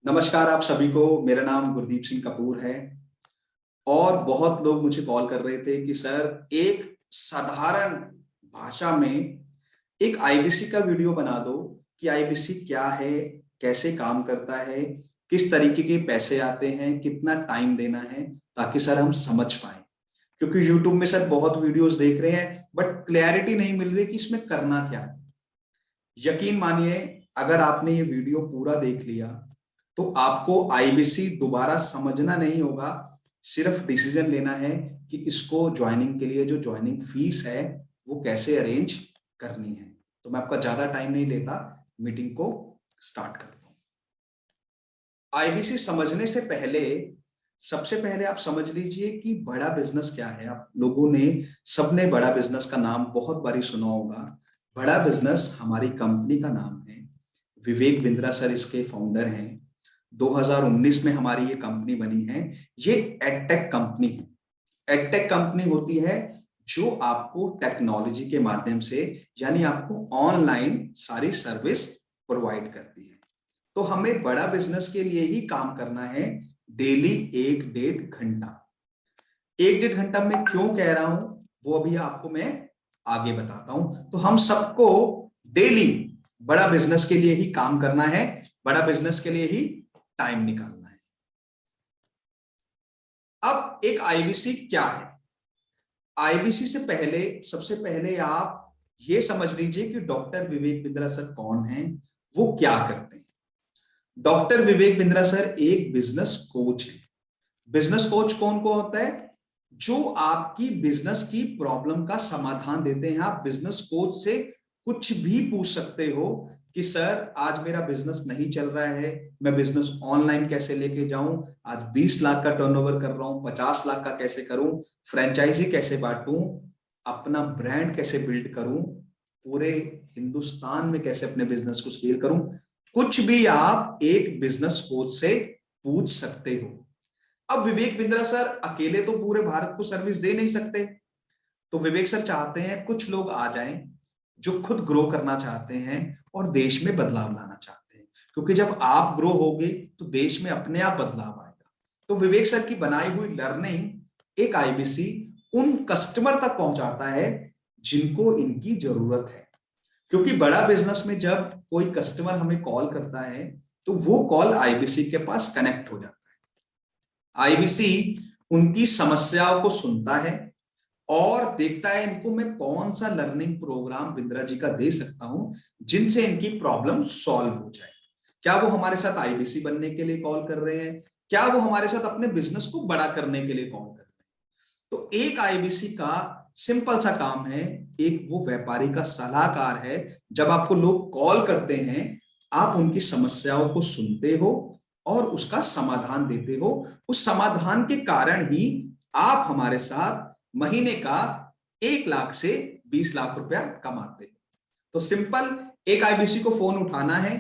नमस्कार आप सभी को। मेरा नाम गुरदीप सिंह कपूर है और बहुत लोग मुझे कॉल कर रहे थे कि सर एक साधारण भाषा में एक आईबीसी का वीडियो बना दो कि आईबीसी क्या है, कैसे काम करता है, किस तरीके के पैसे आते हैं, कितना टाइम देना है, ताकि सर हम समझ पाए। क्योंकि यूट्यूब में सर बहुत वीडियोस देख रहे हैं बट क्लैरिटी नहीं मिल रही कि इसमें करना क्या है। यकीन मानिए, अगर आपने ये वीडियो पूरा देख लिया तो आपको आईबीसी दोबारा समझना नहीं होगा, सिर्फ डिसीजन लेना है कि इसको ज्वाइनिंग के लिए जो ज्वाइनिंग फीस है वो कैसे अरेंज करनी है। तो मैं आपका ज्यादा टाइम नहीं लेता, मीटिंग को स्टार्ट करता हूं। आईबीसी समझने से पहले सबसे पहले आप समझ लीजिए कि बड़ा बिजनेस क्या है। आप लोगों ने सबने बड़ा बिजनेस का नाम बहुत बारी सुना होगा। बड़ा बिजनेस हमारी कंपनी का नाम है। विवेक बिंद्रा सर इसके फाउंडर हैं। 2019 में हमारी ये कंपनी बनी है। ये एडटेक कंपनी है। एडटेक कंपनी होती है जो आपको टेक्नोलॉजी के माध्यम से, यानी आपको ऑनलाइन सारी सर्विस प्रोवाइड करती है। तो हमें बड़ा बिजनेस के लिए ही काम करना है। डेली 1-1.5 घंटा। 1-1.5 घंटा मैं क्यों कह रहा हूं वो अभी आपको मैं आगे बताता हूं। तो हम सबको डेली बड़ा बिजनेस के लिए ही काम करना है, बड़ा बिजनेस के लिए ही टाइम निकालना है। अब एक आईबीसी क्या है? आईबीसी से पहले सबसे पहले आप ये समझ लीजिए कि डॉक्टर विवेक बिंद्रा सर कौन हैं, वो क्या करते हैं। डॉक्टर विवेक बिंद्रा सर एक बिजनेस कोच है। बिजनेस कोच कौन को होता है? जो आपकी बिजनेस की प्रॉब्लम का समाधान देते हैं। आप बिजनेस कोच से कुछ भी पूछ सकते हो कि सर आज मेरा बिजनेस नहीं चल रहा है, मैं बिजनेस ऑनलाइन कैसे लेके जाऊं, आज 20 लाख का टर्नओवर कर रहा हूं, 50 लाख का कैसे करूं, फ्रेंचाइजी कैसे बांटूं, अपना ब्रांड कैसे बिल्ड करूं, पूरे हिंदुस्तान में कैसे अपने बिजनेस को स्केल करूं, कुछ भी आप एक बिजनेस कोच से पूछ सकते हो। अब विवेक बिंद्रा सर अकेले तो पूरे भारत को सर्विस दे नहीं सकते। तो विवेक सर चाहते हैं कुछ लोग आ जाएं जो खुद ग्रो करना चाहते हैं और देश में बदलाव लाना चाहते हैं। क्योंकि जब आप ग्रो होगे तो देश में अपने आप बदलाव आएगा। तो विवेक सर की बनाई हुई लर्निंग एक आईबीसी उन कस्टमर तक पहुंचाता है जिनको इनकी जरूरत है। क्योंकि बड़ा बिजनेस में जब कोई कस्टमर हमें कॉल करता है तो वो कॉल आईबीसी के पास कनेक्ट हो जाता है। आईबीसी उनकी समस्याओं को सुनता है और देखता है इनको मैं कौन सा लर्निंग प्रोग्राम बिंद्रा जी का दे सकता हूं जिनसे इनकी प्रॉब्लम सॉल्व हो जाए। क्या वो हमारे साथ आईबीसी बनने के लिए कॉल कर रहे हैं? क्या वो हमारे साथ अपने बिजनेस को बड़ा करने के लिए कॉल कर रहे हैं? तो एक आईबीसी का सिंपल सा काम है, एक वो व्यापारी का सलाहकार है। जब आपको लोग कॉल करते हैं आप उनकी समस्याओं को सुनते हो और उसका समाधान देते हो। उस समाधान के कारण ही आप हमारे साथ महीने का 1 लाख से 20 लाख रुपया कमाते हो। तो सिंपल, एक आईबीसी को फोन उठाना है,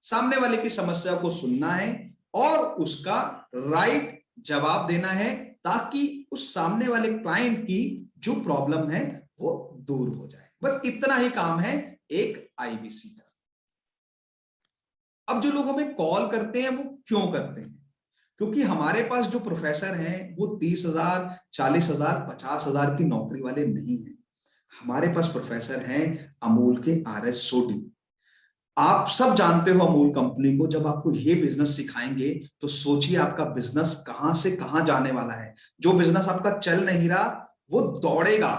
सामने वाले की समस्या को सुनना है और उसका राइट जवाब देना है ताकि उस सामने वाले क्लाइंट की जो प्रॉब्लम है वो दूर हो जाए। बस इतना ही काम है एक आईबीसी का। अब जो लोग हमें कॉल करते हैं वो क्यों करते हैं? क्योंकि हमारे पास जो प्रोफेसर हैं वो 30,000, 40,000, 50,000 की नौकरी वाले नहीं है। हमारे पास प्रोफेसर हैं अमूल के आरएस सोडी। आप सब जानते हो अमूल कंपनी को। जब आपको ये बिजनेस सिखाएंगे तो सोचिए आपका बिजनेस कहां से कहां जाने वाला है। जो बिजनेस आपका चल नहीं रहा वो दौड़ेगा।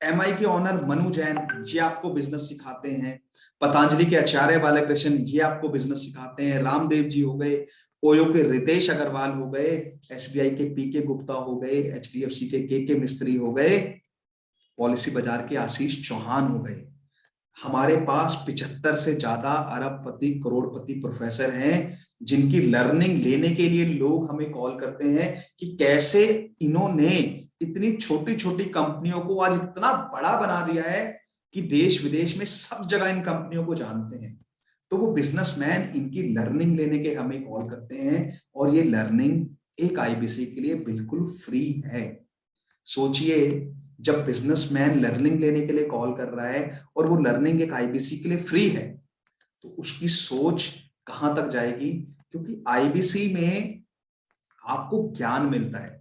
एमआई के ऑनर मनु जैन ये आपको बिजनेस सिखाते हैं। पतंजलि के आचार्य बालकृष्ण ये आपको बिजनेस सिखाते हैं। रामदेव जी हो गए, ओयो के रितेश अग्रवाल हो गए, एसबीआई के पीके गुप्ता हो गए, एचडीएफसी के मिस्त्री हो गए, पॉलिसी बाजार के आशीष चौहान हो गए। हमारे पास 75 से ज्यादा अरबपति करोड़पति प्रोफेसर हैं जिनकी लर्निंग लेने के लिए लोग हमें कॉल करते हैं कि कैसे इन्होंने इतनी छोटी छोटी कंपनियों को आज इतना बड़ा बना दिया है कि देश विदेश में सब जगह इन कंपनियों को जानते हैं। तो वो बिजनेसमैन इनकी लर्निंग लेने के हमें कॉल करते हैं और ये लर्निंग एक आईबीसी के लिए बिल्कुल फ्री है। सोचिए, जब बिजनेसमैन लर्निंग लेने के लिए कॉल कर रहा है और वो लर्निंग एक आईबीसी के लिए फ्री है तो उसकी सोच कहां तक जाएगी। क्योंकि आईबीसी में आपको ज्ञान मिलता है।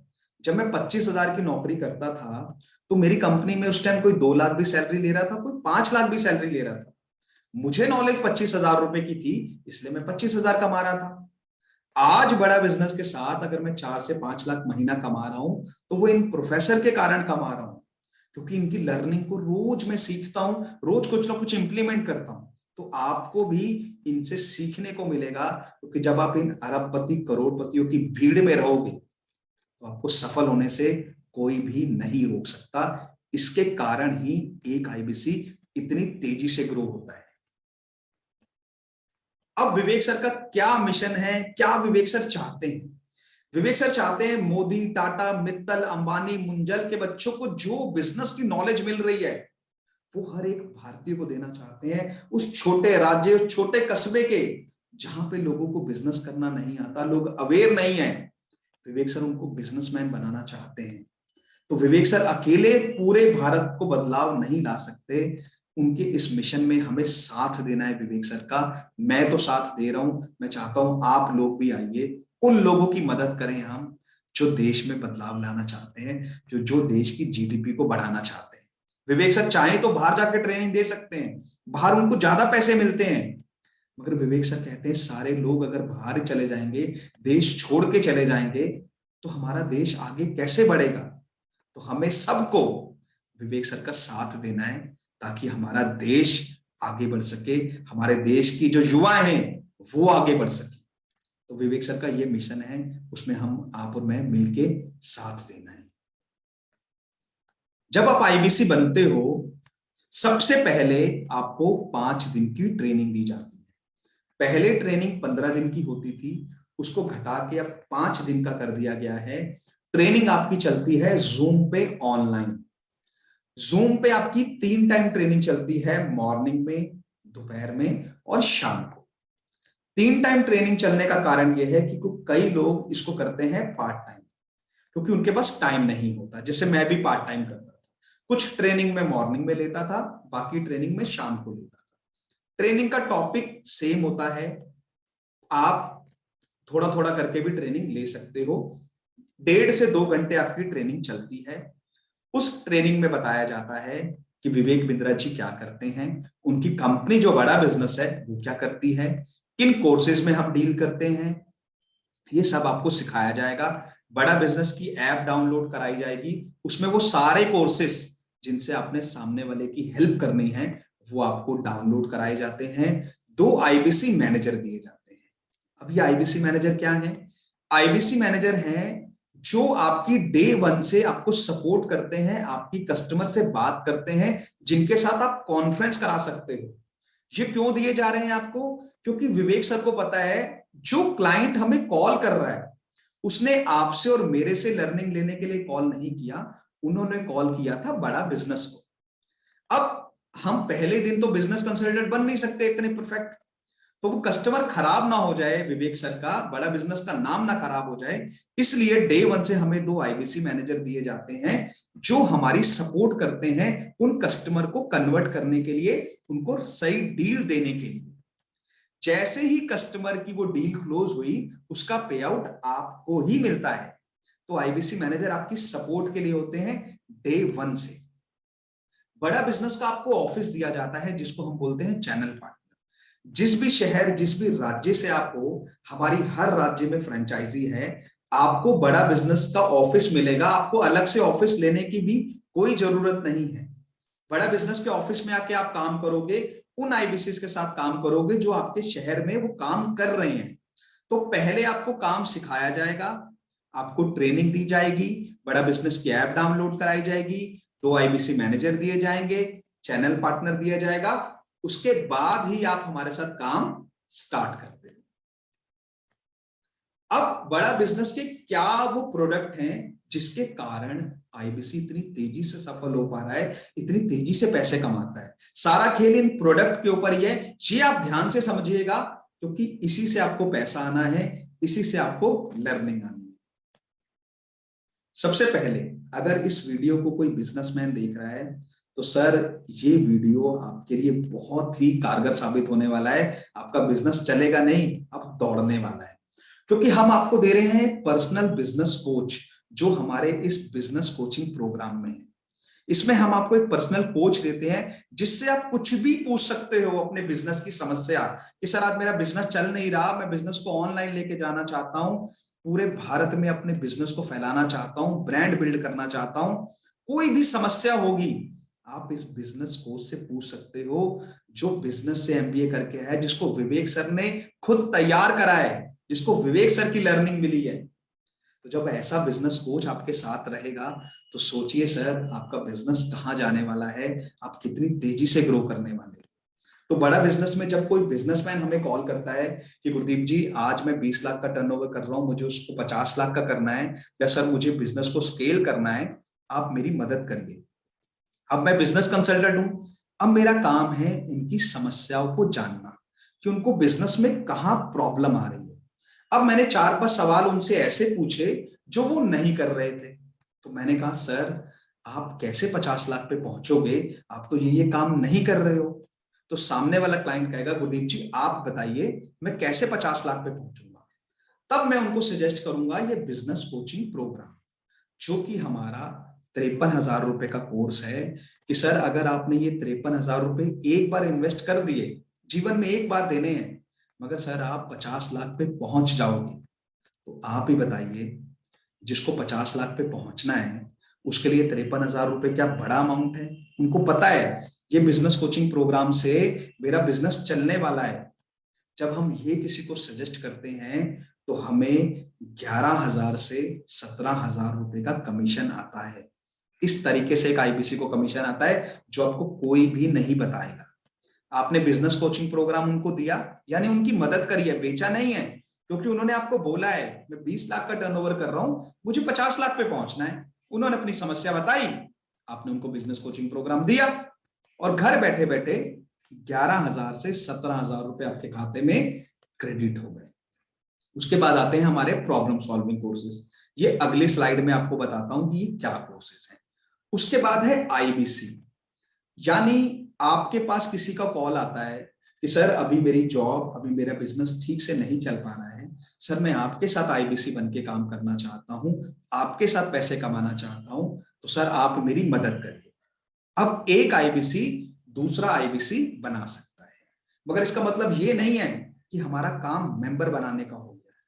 जब मैं 25,000 की नौकरी करता था तो मेरी कंपनी में उस टाइम कोई 2 लाख भी सैलरी ले रहा था, कोई 5 लाख भी सैलरी ले रहा था। मुझे नॉलेज 25,000 रुपए की थी, इसलिए मैं 25,000 कमा रहा था। आज बड़ा बिजनेस के साथ अगर मैं 4 से 5 लाख महीना कमा रहा हूं तो वो इन प्रोफेसर के कारण कमा रहा हूं, क्योंकि इनकी लर्निंग को रोज मैं सीखता हूं, रोज कुछ ना कुछ इंप्लीमेंट करता हूं। तो आपको भी इनसे सीखने को मिलेगा, क्योंकि जब आप इन अरबपति करोड़पतियों की भीड़ में रहोगे तो आपको सफल होने से कोई भी नहीं रोक सकता। इसके कारण ही एक आईबीसी इतनी तेजी से ग्रो होता है। अब विवेक सर का क्या मिशन है, क्या विवेक सर चाहते हैं? विवेक सर चाहते हैं मोदी, टाटा, मित्तल, अंबानी, मुंजल के बच्चों को जो बिजनेस की नॉलेज मिल रही है वो हर एक भारतीय को देना चाहते हैं। उस छोटे राज्य, उस छोटे कस्बे के जहां पे लोगों को बिजनेस करना नहीं आता, लोग अवेयर नहीं है, विवेक सर उनको बिजनेसमैन बनाना चाहते हैं। तो विवेक सर अकेले पूरे भारत को बदलाव नहीं ला सकते, उनके इस मिशन में हमें साथ देना है विवेक सर का। मैं तो साथ दे रहा हूं, मैं चाहता हूं आप लोग भी आइए, उन लोगों की मदद करें हम जो देश में बदलाव लाना चाहते हैं, जो देश की जीडीपी को बढ़ाना चाहते हैं। विवेक सर चाहे तो बाहर जाकर ट्रेनिंग दे सकते हैं, बाहर उनको ज्यादा पैसे मिलते हैं, मगर विवेक सर कहते हैं सारे लोग अगर बाहर चले जाएंगे, देश छोड़ के चले जाएंगे, तो हमारा देश आगे कैसे बढ़ेगा? तो हमें सबको विवेक सर का साथ देना है ताकि हमारा देश आगे बढ़ सके, हमारे देश की जो युवा हैं वो आगे बढ़ सके। तो विवेक सर का ये मिशन है, उसमें हम, आप और मैं मिलके साथ देना है। जब आप आईबीसी बनते हो, सबसे पहले आपको 5 दिन की ट्रेनिंग दी जाती है। पहले ट्रेनिंग 15 दिन की होती थी, उसको घटा के अब 5 दिन का कर दिया गया है। ट्रेनिंग आपकी चलती है जूम पे ऑनलाइन। जूम पे आपकी 3 टाइम ट्रेनिंग चलती है, मॉर्निंग में, दोपहर में और शाम को। 3 टाइम ट्रेनिंग चलने का कारण यह है कि कई लोग इसको करते हैं पार्ट टाइम, क्योंकि उनके पास टाइम नहीं होता। जैसे मैं भी पार्ट टाइम करता था, कुछ ट्रेनिंग में मॉर्निंग में लेता था, बाकी ट्रेनिंग में शाम को लेता था। ट्रेनिंग का टॉपिक सेम होता है, आप थोड़ा थोड़ा करके भी ट्रेनिंग ले सकते हो। 1.5 से 2 घंटे आपकी ट्रेनिंग चलती है। उस ट्रेनिंग में बताया जाता है कि विवेक बिंद्रा जी क्या करते हैं, उनकी कंपनी जो बड़ा बिजनेस है वो क्या करती है, किन कोर्सेज में हम डील करते हैं, ये सब आपको सिखाया जाएगा। बड़ा बिजनेस की ऐप डाउनलोड कराई जाएगी, उसमें वो सारे कोर्सेज जिनसे आपने सामने वाले की हेल्प करनी है वो आपको डाउनलोड कराए जाते हैं। 2 आईबीसी मैनेजर दिए जाते हैं। अब ये आईबीसी मैनेजर क्या है? आईबीसी मैनेजर हैं जो आपकी डे 1 से आपको सपोर्ट करते हैं, आपकी कस्टमर से बात करते हैं, जिनके साथ आप कॉन्फ्रेंस करा सकते हो। ये क्यों दिए जा रहे हैं आपको? क्योंकि विवेक सर को पता है जो क्लाइंट हमें कॉल कर रहा है उसने आपसे और मेरे से लर्निंग लेने के लिए कॉल नहीं किया, उन्होंने कॉल किया था बड़ा बिजनेस को। अब हम पहले दिन तो बिजनेस कंसल्टेंट बन नहीं सकते इतने परफेक्ट, तो वो कस्टमर खराब ना हो जाए, विवेक सर का बड़ा बिजनेस का नाम ना खराब हो जाए, इसलिए डे 1 से हमें 2 आईबीसी मैनेजर दिए जाते हैं जो हमारी सपोर्ट करते हैं उन कस्टमर को कन्वर्ट करने के लिए, उनको सही डील देने के लिए। जैसे ही कस्टमर की वो डील क्लोज हुई, उसका पे आउट आपको ही मिलता है। तो आईबीसी मैनेजर आपकी सपोर्ट के लिए होते हैं डे 1 से। बड़ा बिजनेस का आपको ऑफिस दिया जाता है जिसको हम बोलते हैं चैनल पार्टनर। जिस भी शहर, जिस भी राज्य से आप हो, हमारी हर राज्य में फ्रेंचाइजी है, आपको बड़ा बिजनेस का ऑफिस मिलेगा। आपको अलग से ऑफिस लेने की भी कोई जरूरत नहीं है। बड़ा बिजनेस के ऑफिस में आके आप काम करोगे, उन आईबीसी के साथ काम करोगे जो आपके शहर में वो काम कर रहे हैं। तो पहले आपको काम सिखाया जाएगा, आपको ट्रेनिंग दी जाएगी, बड़ा बिजनेस की ऐप डाउनलोड कराई जाएगी, 2 आईबीसी मैनेजर दिए जाएंगे, चैनल पार्टनर दिया जाएगा, उसके बाद ही आप हमारे साथ काम स्टार्ट करते हैं। अब बड़ा बिजनेस के क्या वो प्रोडक्ट हैं जिसके कारण आईबीसी इतनी तेजी से सफल हो पा रहा है, इतनी तेजी से पैसे कमाता है? सारा खेल इन प्रोडक्ट के ऊपर ही है, ये आप ध्यान से समझिएगा, क्योंकि इसी से आपको पैसा आना है, इसी से आपको लर्निंग आनी है। सबसे पहले अगर इस वीडियो को कोई बिजनेसमैन देख रहा है तो सर ये वीडियो आपके लिए बहुत ही कारगर साबित होने वाला है। आपका बिजनेस चलेगा नहीं, अब दौड़ने वाला है। क्योंकि हम आपको दे रहे हैं एक पर्सनल बिजनेस कोच जो हमारे इस बिजनेस कोचिंग प्रोग्राम में है। इसमें हम आपको एक पर्सनल कोच देते हैं जिससे आप कुछ भी पूछ सकते हो अपने बिजनेस की समस्या कि सर आज मेरा बिजनेस चल नहीं रहा, मैं बिजनेस को ऑनलाइन लेके जाना चाहता हूं, पूरे भारत में अपने बिजनेस को फैलाना चाहता हूं, ब्रांड बिल्ड करना चाहता हूं, कोई भी समस्या होगी आप इस बिजनेस कोच से पूछ सकते हो जो बिजनेस से एमबीए करके है, जिसको विवेक सर ने खुद तैयार करा है, जिसको विवेक सर की लर्निंग मिली है। तो जब ऐसा बिजनेस कोच आपके साथ रहेगा तो सोचिए सर आपका बिजनेस कहां जाने वाला है, आप कितनी तेजी से ग्रो करने वाले हैं। तो बड़ा बिजनेस में जब कोई बिजनेसमैन हमें कॉल करता है कि गुरदीप जी आज मैं 20 लाख का टर्नओवर कर रहा हूं, मुझे उसको 50 लाख का करना है, या सर मुझे बिजनेस को स्केल करना है, आप मेरी मदद करिए। अब मैं बिजनेस कंसल्टेंट हूं, अब मेरा काम है उनकी समस्याओं को जानना कि उनको बिजनेस में कहां प्रॉब्लम आ रही है। अब मैंने 4-5 सवाल उनसे ऐसे पूछे जो वो नहीं कर रहे थे। तो मैंने कहा सर आप कैसे 50 लाख पे पहुंचोगे, आप तो ये काम नहीं कर रहे हो। तो सामने वाला क्लाइंट कहेगा गुरदीप जी आप बताइए मैं कैसे 50 लाख पे पहुंचूंगा। तब मैं उनको सजेस्ट करूंगा ये बिजनेस कोचिंग प्रोग्राम, जो कि हमारा 53,000 रुपए का कोर्स है कि सर अगर आपने ये 53,000 रुपए एक बार इन्वेस्ट कर दिए, जीवन में एक बार देने हैं, मगर सर आप 50 लाख पे पहुंच जाओगे। तो आप ही बताइए जिसको 50 लाख पे पहुंचना है उसके लिए 53,000 रुपए क्या बड़ा अमाउंट है? उनको पता है ये बिजनेस कोचिंग प्रोग्राम से मेरा बिजनेस चलने वाला है। जब हम ये किसी को सजेस्ट करते हैं तो हमें 11,000 से 17,000 रुपए का कमीशन आता है। इस तरीके से एक आईबीसी को कमीशन आता है जो आपको कोई भी नहीं बताएगा। आपने बिजनेस कोचिंग प्रोग्राम उनको दिया यानी उनकी मदद करी है, बेचा नहीं है, क्योंकि उन्होंने आपको बोला है मैं 20 लाख का टर्नओवर कर रहा हूं, मुझे 50 लाख पे पहुंचना है। उन्होंने अपनी समस्या बताई, आपने उनको बिजनेस कोचिंग प्रोग्राम दिया और घर बैठे बैठे 11,000 से 17,000 रुपए आपके खाते में क्रेडिट हो गए। उसके बाद आते हैं हमारे प्रॉब्लम सॉल्विंग कोर्सेज। ये अगली स्लाइड में आपको बताता हूं कि ये क्या कोर्सेज हैं। उसके बाद है आईबीसी, यानी आपके पास किसी का कॉल आता है कि सर अभी मेरी जॉब, अभी मेरा बिजनेस ठीक से नहीं चल पा रहा है, सर मैं आपके साथ आईबीसी बन के काम करना चाहता हूं, आपके साथ पैसे कमाना चाहता हूं, तो सर आप मेरी मदद करिए। अब एक आईबीसी दूसरा आईबीसी बना सकता है, मगर इसका मतलब ये नहीं है कि हमारा काम मेंबर बनाने का हो गया।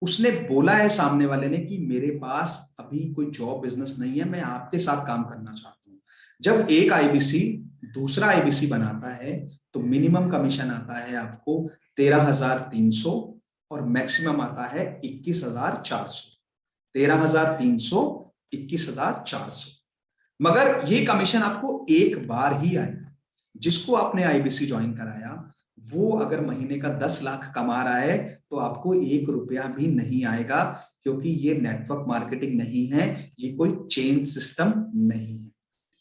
उसने बोला है सामने वाले ने कि मेरे पास अभी कोई जॉब बिजनेस नहीं है, मैं आपके साथ काम करना चाहता हूं। जब एक आईबीसी दूसरा आईबीसी बनाता है तो मिनिमम कमीशन आता है आपको 13,300 और मैक्सिमम आता है 21,400। 13,300, 21,400। मगर ये कमीशन आपको एक बार ही आएगा। जिसको आपने आईबीसी ज्वाइन कराया वो अगर महीने का 10 लाख कमा रहा है तो आपको 1 रुपया भी नहीं आएगा, क्योंकि ये नेटवर्क मार्केटिंग नहीं है, ये कोई चेन सिस्टम नहीं है।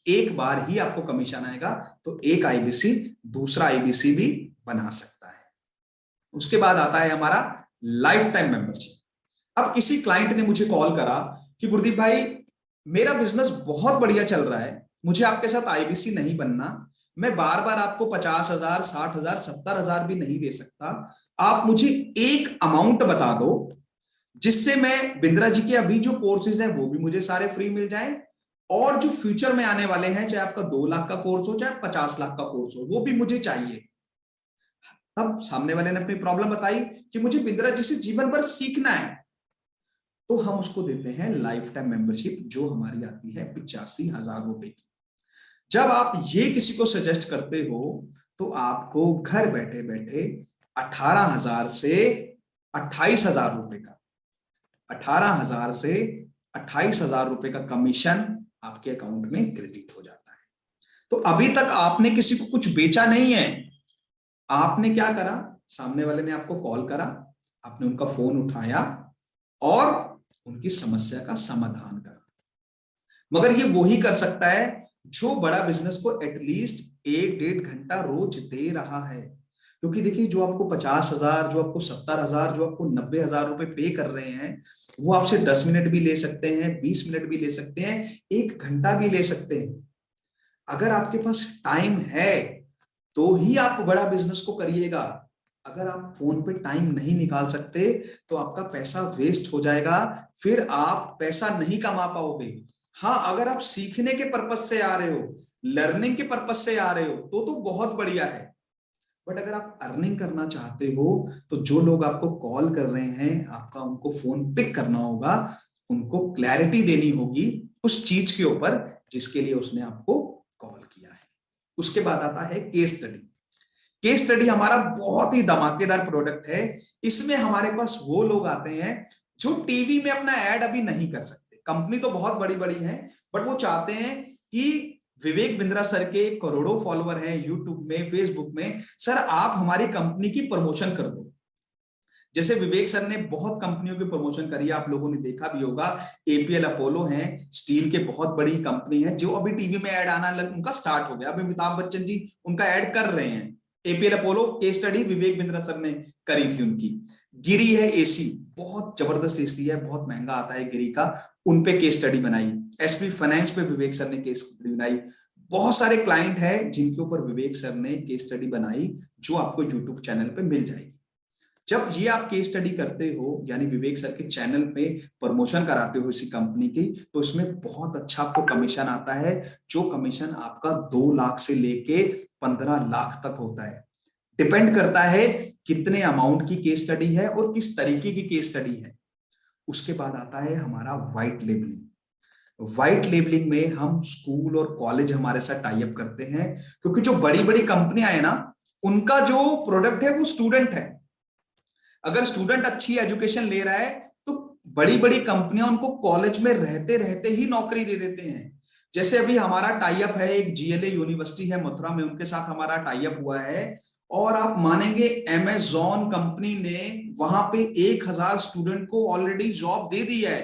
एक बार ही आपको कमीशन आएगा। तो एक आईबीसी दूसरा आईबीसी भी बना सकता है। उसके बाद आता है हमारा लाइफ टाइम मेंबरशिप। अब किसी क्लाइंट ने मुझे कॉल करा कि गुरदीप भाई मेरा बिजनेस बहुत बढ़िया चल रहा है, मुझे आपके साथ आईबीसी नहीं बनना, मैं बार बार आपको 50,000, 60,000, 70,000 भी नहीं दे सकता, आप मुझे एक अमाउंट बता दो जिससे मैं बिंद्रा जी के अभी जो कोर्सेज हैं वो भी मुझे सारे फ्री मिल जाए, और जो फ्यूचर में आने वाले हैं चाहे आपका 2 लाख का कोर्स हो चाहे 50 लाख का कोर्स हो वो भी मुझे चाहिए। तब सामने वाले ने अपनी प्रॉब्लम बताई कि मुझे बिंद्रा जी से जीवन भर सीखना है, तो हम उसको देते हैं लाइफ टाइम मेंबरशिप जो हमारी आती है 85,000 रुपए की। जब आप ये किसी को सजेस्ट करते हो तो आपको घर बैठे बैठे 18,000 से 28,000 रुपए का 18,000 से 28,000 रुपए का कमीशन आपके अकाउंट में क्रेडिट हो जाता है। तो अभी तक आपने किसी को कुछ बेचा नहीं है, आपने क्या करा, सामने वाले ने आपको कॉल करा, आपने उनका फोन उठाया और उनकी समस्या का समाधान करा। मगर ये वही कर सकता है जो बड़ा बिजनेस को एटलीस्ट 1-1.5 घंटा रोज दे रहा है। क्योंकि देखिए जो आपको 50,000, जो आपको 70,000, जो आपको 90,000 रुपए पे कर रहे हैं वो आपसे 10 मिनट भी ले सकते हैं, 20 मिनट भी ले सकते हैं, 1 घंटा भी ले सकते हैं। अगर आपके पास टाइम है तो ही आप बड़ा बिजनेस को करिएगा। अगर आप फोन पे टाइम नहीं निकाल सकते तो आपका पैसा वेस्ट हो जाएगा, फिर आप पैसा नहीं कमा पाओगे। हाँ, अगर आप सीखने के पर्पज से आ रहे हो, लर्निंग के पर्पज से आ रहे हो, तो बहुत बढ़िया है। बट अगर आप अर्निंग करना चाहते हो तो जो लोग आपको कॉल कर रहे हैं, आपका उनको फोन पिक करना होगा, उनको क्लैरिटी देनी होगी उस चीज के ऊपर जिसके लिए उसने आपको कॉल किया है। उसके बाद आता है केस स्टडी। केस स्टडी हमारा बहुत ही धमाकेदार प्रोडक्ट है। इसमें हमारे पास वो लोग आते हैं जो टीवी में अपना ऐड अभी नहीं कर सकते। कंपनी तो बहुत बड़ी बड़ी है, बट वो चाहते हैं कि विवेक बिंद्रा सर के करोड़ों फॉलोवर हैं यूट्यूब में, फेसबुक में, सर आप हमारी कंपनी की प्रमोशन कर दो। जैसे विवेक सर ने बहुत कंपनियों की प्रमोशन करी है, आप लोगों ने देखा भी होगा। एपीएल अपोलो है, स्टील के बहुत बड़ी कंपनी है, जो अभी टीवी में ऐड आना उनका स्टार्ट हो गया। अभी अमिताभ बच्चन जी उनका ऐड कर रहे हैं। APL Apollo case study Vivek Bindra sir ने करी थी उनकी। गिरी है एसी, बहुत जबरदस्त एसी है, बहुत महंगा आता है गिरी का, उन पे केस स्टडी बनाई। एसपी फाइनेंस पे विवेक सर ने केस स्टडी बनाई। बहुत सारे क्लाइंट हैं जिनके ऊपर विवेक सर ने केस स्टडी बनाई, जो आपको यूट्यूब चैनल पे मिल जाएगी। जब ये आप केस स्टडी करते हो, यानी विवेक सर के चैनल पे प्रमोशन कराते हो इसी कंपनी की, तो इसमें बहुत अच्छा आपको कमीशन आता है, जो कमीशन आपका 2 लाख से लेके 15 लाख तक होता है। डिपेंड करता है कितने अमाउंट की केस स्टडी है और किस तरीके की केस स्टडी है। उसके बाद आता है हमारा व्हाइट लेबलिंग। व्हाइट लेबलिंग में हम स्कूल और कॉलेज हमारे साथ टाई अप करते हैं, क्योंकि जो बड़ी बड़ी कंपनियां है ना, उनका जो प्रोडक्ट है वो स्टूडेंट है। अगर स्टूडेंट अच्छी एजुकेशन ले रहा है तो बड़ी बड़ी कंपनियां उनको कॉलेज में रहते रहते ही नौकरी दे देते हैं। जैसे अभी हमारा टाई अप है, एक जीएलए यूनिवर्सिटी है मथुरा में, उनके साथ हमारा टाई अप हुआ है। और आप मानेंगे, अमेज़न कंपनी ने वहां पे 1000 स्टूडेंट को ऑलरेडी जॉब दे दी है।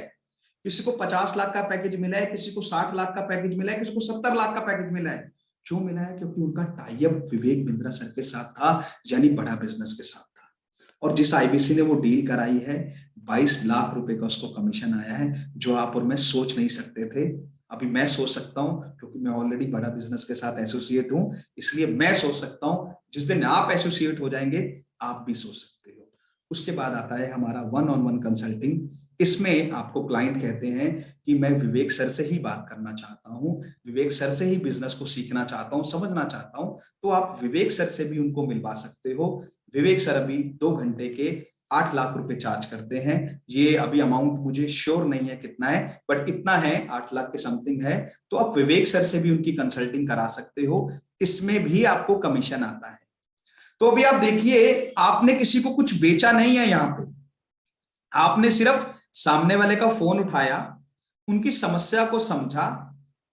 किसी को 50 लाख का पैकेज मिला है, किसी को 60 लाख का पैकेज मिला है, किसी को 70 लाख का पैकेज मिला है। क्यों मिला है? क्योंकि उनका tie up Vivek Bindra sir के साथ था, यानी बड़ा बिजनेस के साथ था। और जिस आईबीसी ने वो डील कराई है, 22 लाख रुपए का उसको कमीशन आया है, जो आप और मैं सोच नहीं सकते थे। अभी मैं सोच सकता हूं, क्योंकि मैं ऑलरेडी बड़ा बिजनेस के साथ एसोसिएट हूं, इसलिए मैं सोच सकता हूं। जिस दिन आप एसोसिएट हो जाएंगे, आप भी सोच सकते हो। उसके बाद आता है हमारा 1-on-1 कंसल्टिंग। इसमें आपको क्लाइंट कहते हैं कि मैं विवेक सर से ही बात करना चाहता हूं, विवेक सर से ही बिजनेस को सीखना चाहता हूं, समझना चाहता हूं, तो आप विवेक सर से भी उनको मिलवा सकते हो। विवेक सर अभी 2 घंटे के 8 लाख रुपए चार्ज करते हैं। ये अभी अमाउंट मुझे श्योर नहीं है कितना है, बट इतना है, 8 लाख के समथिंग है। तो आप विवेक सर से भी उनकी कंसल्टिंग करा सकते हो, इसमें भी आपको कमीशन आता है। तो अभी आप देखिए, आपने किसी को कुछ बेचा नहीं है यहाँ पे, आपने सिर्फ सामने वाले का फोन उठाया, उनकी समस्या को समझा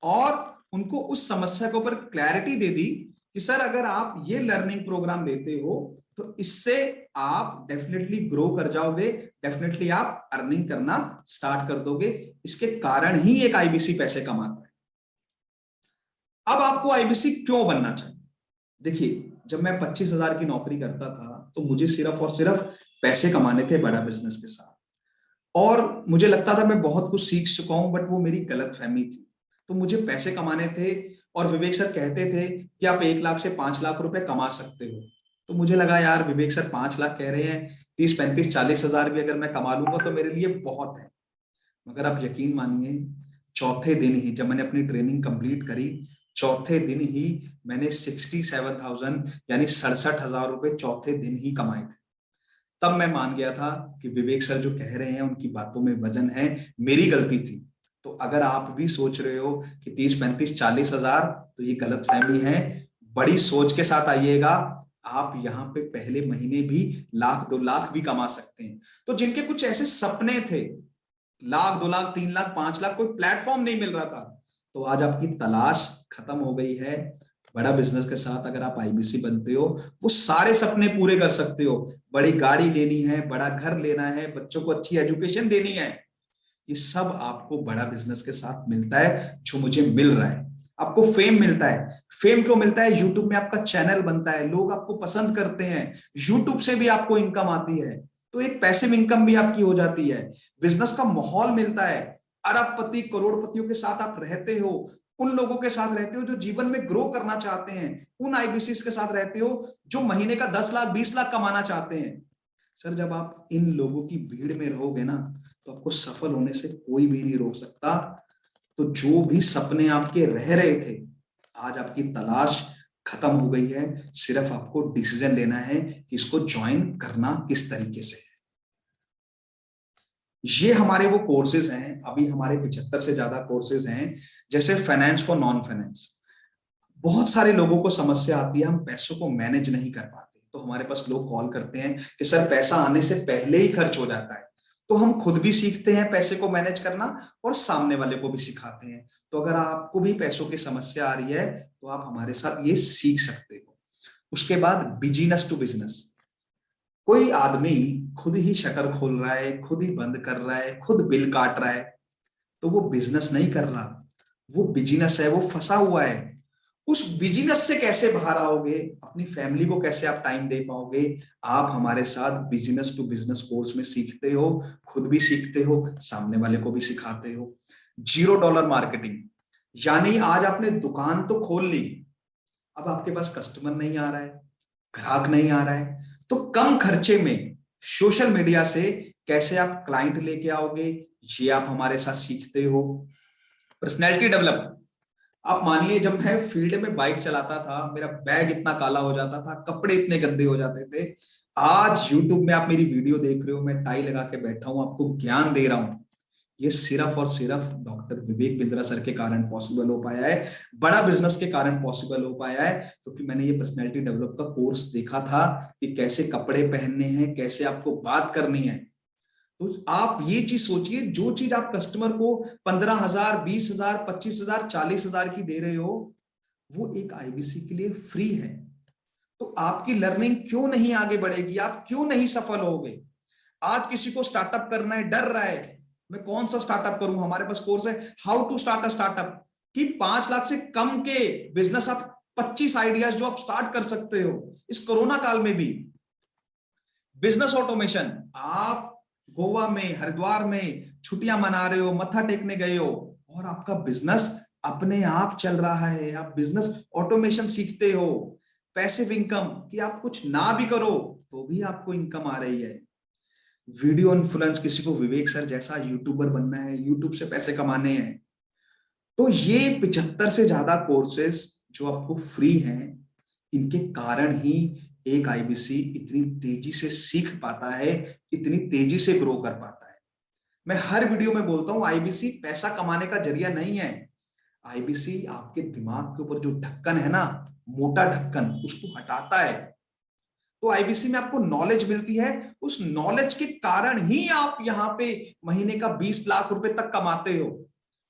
और उनको उस समस्या के ऊपर क्लैरिटी दे दी कि सर अगर आप ये लर्निंग प्रोग्राम लेते हो तो इससे आप डेफिनेटली ग्रो कर जाओगे, डेफिनेटली आप अर्निंग करना स्टार्ट कर दोगे। इसके कारण ही एक आईबीसी पैसे कमाता है। अब आपको आईबीसी क्यों बनना चाहिए? देखिए, जब मैं 25,000 की नौकरी करता था तो मुझे सिर्फ और सिर्फ पैसे कमाने थे बड़ा बिजनेस के साथ, और मुझे लगता था मैं बहुत कुछ सीख चुका हूं, बट वो मेरी गलतफहमी थी। तो मुझे पैसे कमाने थे, और विवेक सर कहते थे कि आप 1 लाख से 5 लाख रुपए कमा सकते हो। तो मुझे लगा यार, विवेक सर 5 लाख कह रहे हैं, 30-35-40 हजार भी अगर मैं कमा लूंगा तो मेरे लिए बहुत है। मगर आप यकीन मानिए, चौथे दिन ही जब मैंने अपनी ट्रेनिंग कंप्लीट करी, चौथे दिन ही मैंने 67,000 यानी 67,000 रुपए चौथे दिन ही कमाए थे। तब मैं मान गया था कि विवेक सर जो कह रहे हैं उनकी बातों में वजन है, मेरी गलती थी। तो अगर आप भी सोच रहे हो कि 30-35-40 हजार, तो ये गलतफहमी है। बड़ी सोच के साथ आइएगा, आप यहाँ पे पहले महीने भी 1 लाख 2 लाख भी कमा सकते हैं। तो जिनके कुछ ऐसे सपने थे, 1 लाख 2 लाख 3 लाख 5 लाख, कोई प्लेटफॉर्म नहीं मिल रहा था, तो आज आपकी तलाश खत्म हो गई है। बड़ा बिजनेस के साथ अगर आप आईबीसी बनते हो, वो सारे सपने पूरे कर सकते हो। बड़ी गाड़ी लेनी है, बड़ा घर लेना है, बच्चों को अच्छी एजुकेशन देनी है, ये सब आपको बड़ा बिजनेस के साथ मिलता है, जो मुझे मिल रहा है। आपको फेम मिलता है। फेम क्यों मिलता है? यूट्यूब में आपका चैनल बनता है, लोग आपको पसंद करते हैं, यूट्यूब से भी आपको इनकम आती है, तो एक पैसिव इनकम भी आपकी हो जाती है। बिजनेस का माहौल मिलता है, अरबपति करोड़पतियों के साथ आप रहते हो, उन लोगों के साथ रहते हो जो जीवन में ग्रो करना चाहते हैं, उन आईबीसी के साथ रहते हो जो महीने का 10 लाख 20 लाख कमाना चाहते हैं। सर जब आप इन लोगों की भीड़ में रहोगे ना, तो आपको सफल होने से कोई भी नहीं रोक सकता। तो जो भी सपने आपके रह रहे थे, आज आपकी तलाश खत्म हो गई है। सिर्फ आपको डिसीजन लेना है कि इसको ज्वाइन करना किस तरीके से है। ये हमारे वो कोर्सेज हैं, अभी हमारे 75 से ज्यादा कोर्सेज हैं। जैसे फाइनेंस फॉर नॉन फाइनेंस, बहुत सारे लोगों को समस्या आती है, हम पैसों को मैनेज नहीं कर पाते, तो हमारे पास लोग कॉल करते हैं कि सर पैसा आने से पहले ही खर्च हो जाता है। तो हम खुद भी सीखते हैं पैसे को मैनेज करना और सामने वाले को भी सिखाते हैं। तो अगर आपको भी पैसों की समस्या आ रही है तो आप हमारे साथ ये सीख सकते हो। उसके बाद बिजनेस टू बिजनेस, कोई आदमी खुद ही शटर खोल रहा है, खुद ही बंद कर रहा है, खुद बिल काट रहा है, तो वो बिजनेस नहीं कर रहा, वो बिजनेस है, वो फंसा हुआ है। उस बिजनेस से कैसे बाहर आओगे, अपनी फैमिली को कैसे आप टाइम दे पाओगे, आप हमारे साथ बिजनेस टू बिजनेस कोर्स में सीखते हो, खुद भी सीखते हो, सामने वाले को भी सिखाते हो। $0 मार्केटिंग, यानी आज आपने दुकान तो खोल ली, अब आपके पास कस्टमर नहीं आ रहा है, ग्राहक नहीं आ रहा है, तो कम खर्चे में सोशल मीडिया से कैसे आप क्लाइंट लेके आओगे, ये आप हमारे साथ सीखते हो। पर्सनैलिटी डेवलप, आप मानिए जब मैं फील्ड में बाइक चलाता था, मेरा बैग इतना काला हो जाता था, कपड़े इतने गंदे हो जाते थे। आज यूट्यूब में आप मेरी वीडियो देख रहे हो, मैं टाई लगा के बैठा हूं, आपको ज्ञान दे रहा हूं। ये सिर्फ और सिर्फ डॉक्टर विवेक बिंद्रा सर के कारण पॉसिबल हो पाया है, बड़ा बिजनेस के कारण पॉसिबल हो पाया है, क्योंकि मैंने ये पर्सनैलिटी डेवलप का कोर्स देखा था कि कैसे कपड़े पहनने हैं, कैसे आपको बात करनी है। तो आप ये चीज सोचिए, जो चीज आप कस्टमर को 15,000, 20,000, 25,000, 40,000 की दे रहे हो, वो एक आईबीसी के लिए फ्री है। तो आपकी लर्निंग क्यों नहीं आगे बढ़ेगी, आप क्यों नहीं सफल होगे। आज किसी को स्टार्टअप करना है, डर रहा है, मैं कौन सा स्टार्टअप करूं, हमारे पास कोर्स है how to start a startup, कि 5 लाख से कम के बिजनेस आप 25 आइडियाज जो आप स्टार्ट कर सकते हो इस कोरोना काल में भी। बिजनेस ऑटोमेशन, आप गोवा में, हरिद्वार में छुट्टियां मना रहे हो, मत्था टेकने गए हो और आपका बिजनेस अपने आप चल रहा है, आप बिजनेस ऑटोमेशन सीखते हो। पैसिव इनकम, कि आप कुछ ना भी करो तो भी आपको इनकम आ रही है। वीडियो इन्फ्लुएंस, किसी को विवेक सर जैसा यूट्यूबर बनना है, यूट्यूब से पैसे कमाने हैं, तो ये 75 से ज्यादा कोर्सेस जो आपको फ्री हैं, इनके कारण ही एक आईबीसी इतनी तेजी से सीख पाता है, इतनी तेजी से ग्रो कर पाता है। मैं हर वीडियो में बोलता हूं, आईबीसी पैसा कमाने का जरिया नहीं है। आईबीसी आपके दिमाग के ऊपर जो ढक्कन है ना, मोटा ढक्कन, उसको हटाता है। तो आईबीसी में आपको नॉलेज मिलती है, उस नॉलेज के कारण ही आप यहाँ पे महीने का 20 लाख रुपए तक कमाते हो।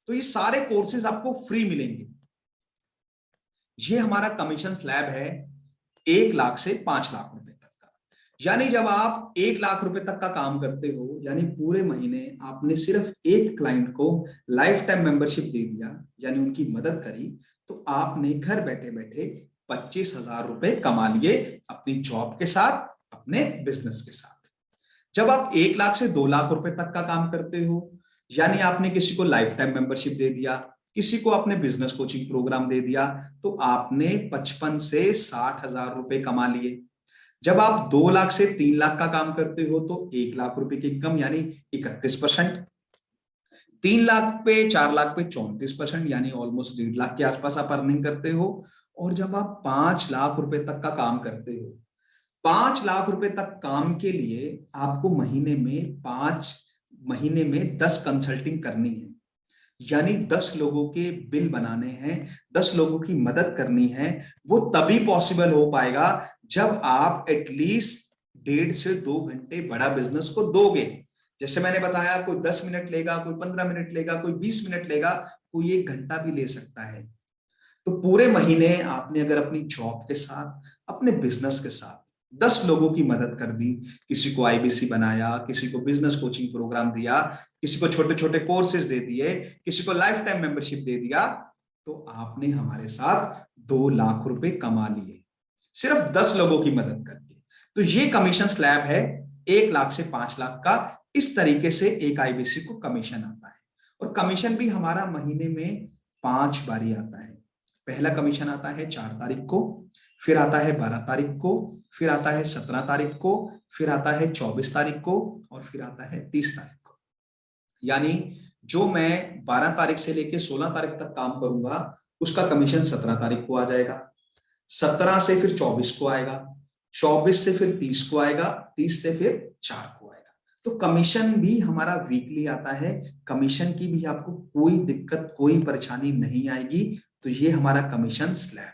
तो ये सारे कोर्सेज आपको फ्री मिलेंगे। ये हमारा कमीशन स्लैब है 1 लाख से 5 लाख रुपए तक का। यानी जब आप 1 लाख रुपए तक का काम करते हो, यानी पूरे महीने आपने सिर्फ एक क्लाइंट को लाइफ टाइम मेंबरशिप दे दिया, यानी उनकी मदद करी, तो आपने घर बैठे बैठे 25,000 रुपए कमा लिए अपनी जॉब के साथ, अपने बिजनेस के साथ। जब आप 1 लाख से 2 लाख रुपए तक का काम करते हो, यानी आपने किसी को लाइफ टाइम मेंबरशिप दे दिया, किसी को आपने बिजनेस कोचिंग प्रोग्राम दे दिया, तो आपने 55 से 60,000 रुपए कमा लिए। जब आप 2 लाख से 3 लाख का काम करते हो तो 1 लाख रुपए की इनकम यानी 31%, 3 लाख पे 4 लाख पे 34%, यानी ऑलमोस्ट 1.5 लाख के आसपास आप अर्निंग करते हो। और जब आप 5 लाख रुपए तक का काम करते हो, 5 लाख रुपए तक काम के लिए आपको महीने में 10 कंसल्टिंग करनी है, यानी 10 लोगों के बिल बनाने हैं, 10 लोगों की मदद करनी है। वो तभी पॉसिबल हो पाएगा जब आप एटलीस्ट 1.5 से 2 घंटे बड़ा बिजनेस को दोगे। जैसे मैंने बताया, कोई 10 मिनट लेगा, कोई 15 मिनट लेगा, कोई 20 मिनट लेगा, कोई 1 घंटा भी ले सकता है। तो पूरे महीने आपने अगर अपनी जॉब के साथ, अपने बिजनेस के साथ 10 लोगों की मदद कर दी, किसी को आईबीसी बनाया, किसी को बिजनेस कोचिंग प्रोग्राम दिया, किसी को छोटे छोटे कोर्सेज दे दिए, किसी को लाइफ टाइम मेंबरशिप दे दिया, तो आपने हमारे साथ 2 लाख रुपए कमा लिए सिर्फ 10 लोगों की मदद करके। तो ये कमीशन स्लैब है 1 लाख से 5 लाख का। इस तरीके से एक आईबीसी को कमीशन आता है, और कमीशन भी हमारा महीने में 5 बारी आता है। पहला कमीशन आता है 4 तारीख को, फिर आता है 12 तारीख को, फिर आता है 17 तारीख को, फिर आता है 24 तारीख को, और फिर आता है 30 तारीख को। यानी जो मैं 12 तारीख से लेके 16 तारीख तक काम करूंगा उसका कमीशन 17 तारीख को आ जाएगा, 17 से फिर 24 को आएगा, 24 से फिर 30 को आएगा, 30 से फिर 4 को आएगा। तो कमीशन भी हमारा वीकली आता है, कमीशन की भी आपको कोई दिक्कत कोई परेशानी नहीं आएगी। तो ये हमारा कमीशन स्लैब है।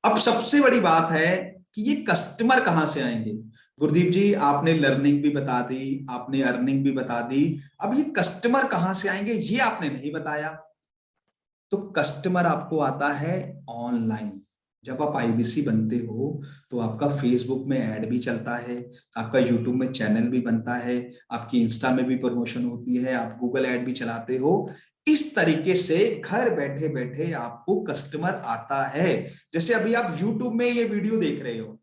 अब सबसे बड़ी बात है कि ये कस्टमर कहां से आएंगे। गुरदीप जी आपने लर्निंग भी बता दी, आपने अर्निंग भी बता दी, अब ये कस्टमर कहां से आएंगे ये आपने नहीं बताया। तो कस्टमर आपको आता है ऑनलाइन। जब आप आईबीसी बनते हो तो आपका फेसबुक में ऐड भी चलता है, आपका यूट्यूब में चैनल भी बनता है, आपकी इंस्टा में भी प्रमोशन होती है, आप गूगल ऐड भी चलाते हो। इस तरीके से घर बैठे बैठे आपको कस्टमर आता है। जैसे अभी आप यूट्यूब में ये वीडियो देख रहे हो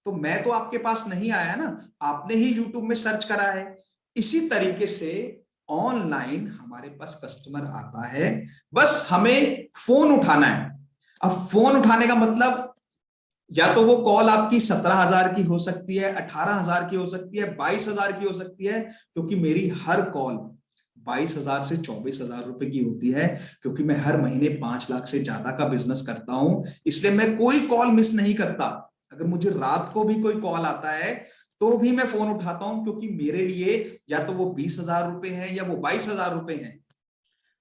तो मैं तो आपके पास नहीं आया ना, आपने ही यूट्यूब में सर्च करा है। इसी तरीके से ऑनलाइन हमारे पास कस्टमर आता है, बस हमें फोन उठाना है। अब फोन उठाने का मतलब या तो वो कॉल आपकी 17,000 की हो सकती है, 18,000 की हो सकती है, 22,000 की हो सकती है, क्योंकि मेरी हर कॉल 22,000 से 24,000 रुपए की होती है, क्योंकि मैं हर महीने 5 लाख से ज्यादा का बिजनेस करता हूं, इसलिए मैं कोई कॉल मिस नहीं करता। अगर मुझे रात को भी कोई कॉल आता है तो भी मैं फोन उठाता हूं, क्योंकि मेरे लिए या तो वो 20,000 रुपए हैं या वो 22,000 रुपए हैं,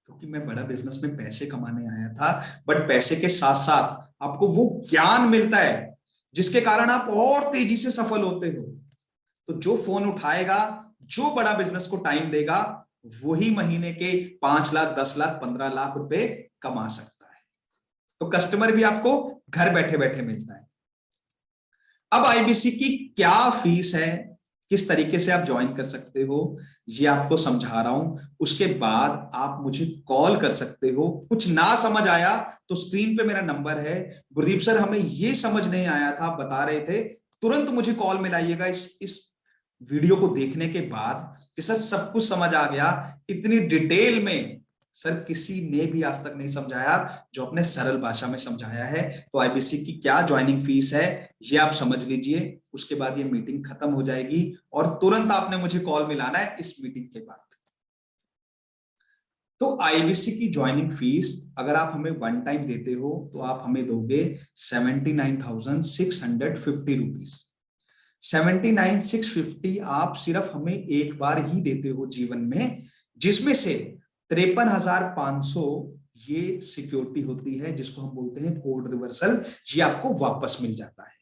क्योंकि मैं बड़ा बिजनेस में पैसे कमाने आया था। बट पैसे के साथ साथ आपको वो ज्ञान मिलता है जिसके कारण आप और तेजी से सफल होते हो। तो जो फोन उठाएगा, जो बड़ा बिजनेस को टाइम देगा, वही महीने के 5 लाख 10 लाख 15 लाख रुपए कमा सकता है। तो कस्टमर भी आपको घर बैठे बैठे मिलता है। अब आईबीसी की क्या फीस है, किस तरीके से आप ज्वाइन कर सकते हो, ये आपको समझा रहा हूं। उसके बाद आप मुझे कॉल कर सकते हो। कुछ ना समझ आया तो स्क्रीन पे मेरा नंबर है, गुरदीप सर हमें ये समझ नहीं आया था, बता रहे थे, तुरंत मुझे कॉल मिलाइएगा इस वीडियो को देखने के बाद कि सर सब कुछ समझ आ गया। इतनी डिटेल में सर किसी ने भी आज तक नहीं समझाया जो अपने सरल भाषा में समझाया है। तो आईबीसी की क्या ज्वाइनिंग फीस है ये आप समझ लीजिए, उसके बाद ये मीटिंग खत्म हो जाएगी और तुरंत आपने मुझे कॉल मिलाना है इस मीटिंग के बाद। तो आईबीसी की ज्वाइनिंग फीस अगर आप हमें वन टाइम देते हो तो आप हमें दोगे 79,650 रुपीज। 79,650 आप सिर्फ हमें एक बार ही देते हो जीवन में, जिसमें से 53,500 ये सिक्योरिटी होती है जिसको हम बोलते हैं कोड रिवर्सल, ये आपको वापस मिल जाता है।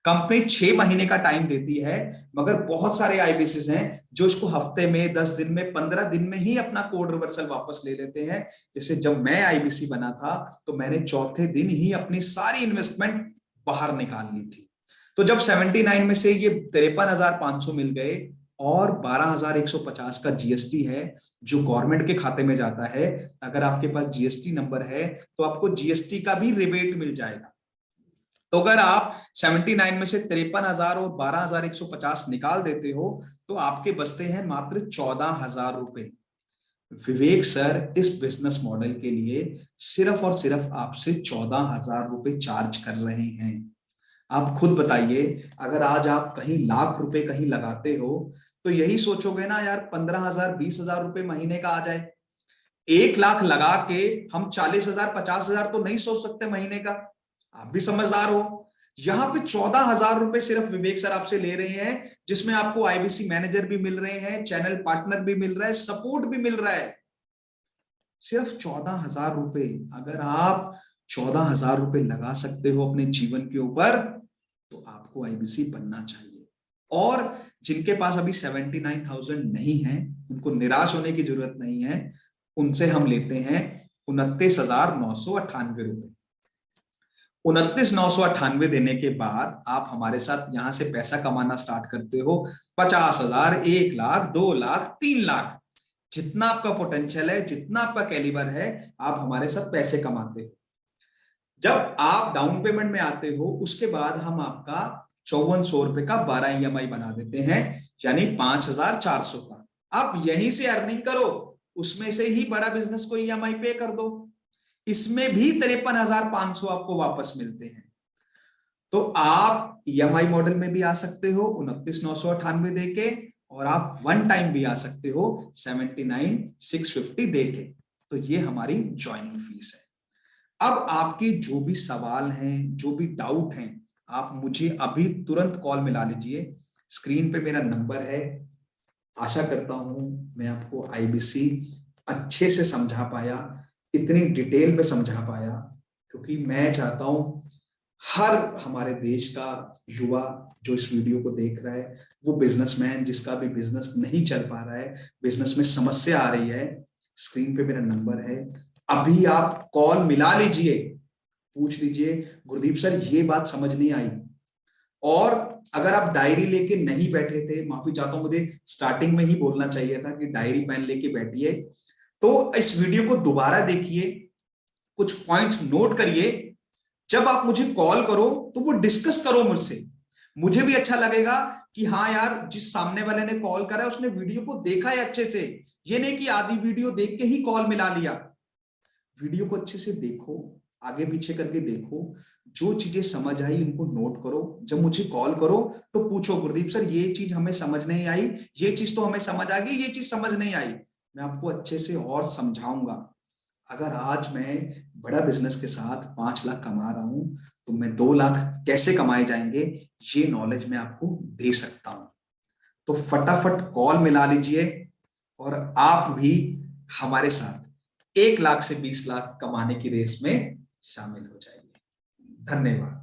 कंपनी 6 महीने का टाइम देती है, मगर बहुत सारे आईबीसी हैं जो इसको हफ्ते में, 10 दिन में, 15 दिन में ही अपना कोड रिवर्सल वापस ले लेते हैं। जैसे जब मैं आईबीसी बना था तो मैंने चौथे दिन ही अपनी सारी इन्वेस्टमेंट बाहर निकाल ली थी। तो जब 79 में से ये 53,500 मिल गए और 12,150 का जीएसटी है जो गवर्नमेंट के खाते में जाता है, अगर आपके पास जीएसटी नंबर है तो आपको जीएसटी का भी रिबेट मिल जाएगा। तो अगर आप 79 में से 53,000 और 12,150 निकाल देते हो तो आपके बचते हैं मात्र 14,000 रुपए। विवेक सर इस बिजनेस मॉडल के लिए सिर्फ और सिर्फ आपसे 14,000 रुपए चार्ज कर रहे हैं। आप खुद बताइए, अगर आज आप कहीं लाख रुपए कहीं लगाते हो तो यही सोचोगे ना यार 15,000 20,000 रुपए महीने का आ जाए। 1 लाख लगा के हम 40,000 50,000 तो नहीं सोच सकते महीने का, आप भी समझदार हो। यहां पे 14,000 रुपए सिर्फ विवेक सर आपसे ले रहे हैं, जिसमें आपको आईबीसी मैनेजर भी मिल रहे हैं, चैनल पार्टनर भी मिल रहा है, सपोर्ट भी मिल रहा है। सिर्फ 14,000 रुपए। अगर आप 14,000 रुपए लगा सकते हो अपने जीवन के ऊपर तो आपको आईबीसी बनना चाहिए। और जिनके पास अभी 79,000 नहीं है उनको निराश होने की जरूरत नहीं है, उनसे हम लेते हैं 29,998 रुपए। 29,998 देने के बाद आप हमारे साथ यहां से पैसा कमाना स्टार्ट करते हो। 50,000, 1 लाख, 2 लाख, 3 लाख, जितना आपका पोटेंशियल है, जितना आपका कैलिबर है, आप हमारे साथ पैसे कमाते हो। जब आप डाउन पेमेंट में आते हो उसके बाद हम आपका 5400 रुपए का 12 EMI बना देते हैं, यानी 5,400 का। आप यहीं से अर्निंग करो, उसमें से ही बड़ा बिजनेस को ईएमआई पे कर दो, इसमें भी 53,500 आपको वापस मिलते हैं। तो आप ईएमआई मॉडल में भी आ सकते हो 29,998 देके, और आप वन टाइम भी आ सकते हो 79,650 देके। तो ये हमारी ज्वाइनिंग फीस है। अब आपके जो भी सवाल हैं, जो भी डाउट हैं, आप मुझे अभी तुरंत कॉल मिला लीजिए। स्क्रीन पे मेरा नंबर है। आशा करता हूं मैं आपको आईबीसी अच्छे से समझा पाया, इतनी डिटेल में समझा पाया, क्योंकि मैं चाहता हूं हर हमारे देश का युवा जो इस वीडियो को देख रहा है, वो बिजनेसमैन जिसका भी बिजनेस नहीं चल पा रहा है, बिजनेस में समस्या आ रही है, स्क्रीन पे मेरा नंबर है, अभी आप कॉल मिला लीजिए, पूछ लीजिए गुरदीप सर ये बात समझ नहीं आई। और अगर आप डायरी लेके नहीं बैठे थे, माफी चाहता हूं, मुझे स्टार्टिंग में ही बोलना चाहिए था कि डायरी पेन लेके बैठिए, तो इस वीडियो को दोबारा देखिए, कुछ पॉइंट्स नोट करिए। जब आप मुझे कॉल करो तो वो डिस्कस करो मुझसे, मुझे भी अच्छा लगेगा कि हाँ यार, जिस सामने वाले ने कॉल करा उसने वीडियो को देखा है अच्छे से, ये नहीं कि आधी वीडियो देख के ही कॉल मिला लिया। वीडियो को अच्छे से देखो, आगे पीछे करके देखो, जो चीजें समझ आई उनको नोट करो, जब मुझे कॉल करो तो पूछो गुरदीप सर ये चीज हमें समझ नहीं आई, ये चीज तो हमें समझ आ गई, ये चीज समझ नहीं आई, मैं आपको अच्छे से और समझाऊंगा। अगर आज मैं बड़ा बिजनेस के साथ 5 लाख कमा रहा हूं, तो मैं 2 लाख कैसे कमाए जाएंगे, ये नॉलेज मैं आपको दे सकता हूं। तो फटाफट कॉल मिला लीजिए और आप भी हमारे साथ 1 लाख से 20 लाख कमाने की रेस में शामिल हो जाइए। धन्यवाद।